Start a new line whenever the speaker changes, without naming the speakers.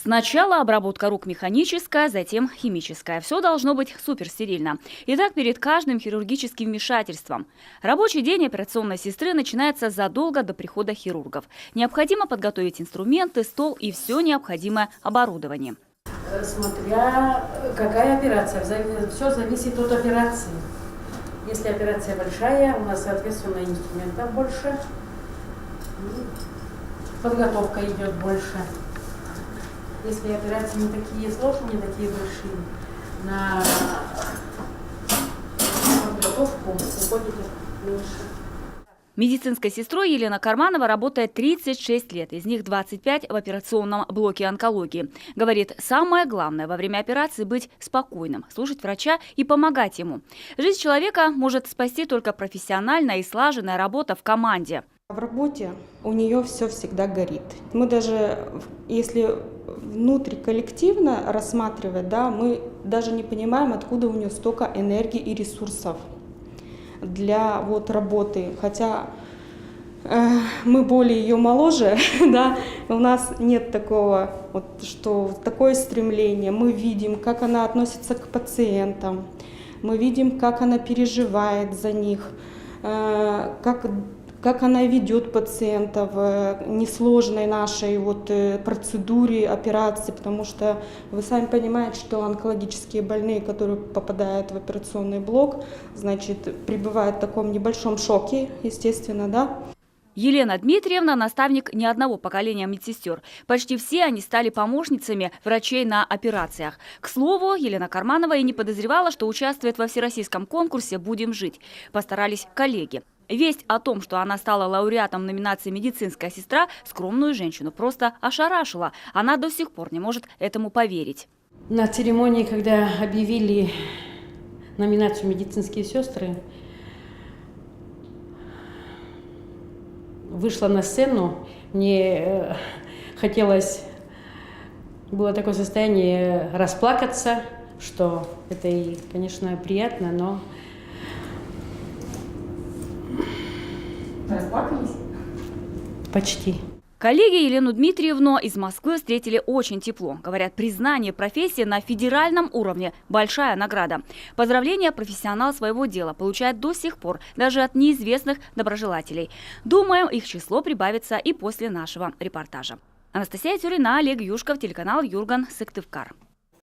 Сначала обработка рук механическая, затем химическая. Все должно быть суперстерильно. И так перед каждым хирургическим вмешательством. Рабочий день операционной сестры начинается задолго до прихода хирургов. Необходимо подготовить инструменты, стол и все необходимое оборудование.
Смотря какая операция, все зависит от операции. Если операция большая, у нас, соответственно, инструментов больше, подготовка идет больше. Если операции не такие сложные, не такие большие, на подготовку уходит меньше.
Медицинской сестрой Елена Карманова работает 36 лет, из них 25 в операционном блоке онкологии. Говорит, самое главное во время операции быть спокойным, слушать врача и помогать ему. Жизнь человека может спасти только профессиональная и слаженная работа в команде.
В работе у нее все всегда горит. Мы даже, если внутри коллективно рассматривать, да, мы даже не понимаем, откуда у нее столько энергии и ресурсов для работы. Хотя мы более ее моложе, да, у нас нет такого, что такое стремление. Мы видим, как она относится к пациентам, мы видим, как она переживает за них, как она ведет пациентов в несложной нашей процедуре операции, потому что вы сами понимаете, что онкологические больные, которые попадают в операционный блок, значит, пребывают в таком небольшом шоке, естественно, да.
Елена Дмитриевна – наставник не одного поколения медсестер. Почти все они стали помощницами врачей на операциях. К слову, Елена Карманова и не подозревала, что участвует во всероссийском конкурсе «Будем жить». Постарались коллеги. Весть о том, что она стала лауреатом номинации «Медицинская сестра», скромную женщину просто ошарашила. Она до сих пор не может этому поверить.
На церемонии, когда объявили номинацию «Медицинские сестры», вышла на сцену, мне хотелось, было такое состояние расплакаться, что это и, конечно, приятно, но... Расплакались? Почти.
Коллеги Елену Дмитриевну из Москвы встретили очень тепло. Говорят, признание профессии на федеральном уровне – большая награда. Поздравления профессионал своего дела получает до сих пор, даже от неизвестных доброжелателей. Думаем, их число прибавится и после нашего репортажа. Анастасия Тюрина, Олег Юшков, телеканал Юрган, Сыктывкар.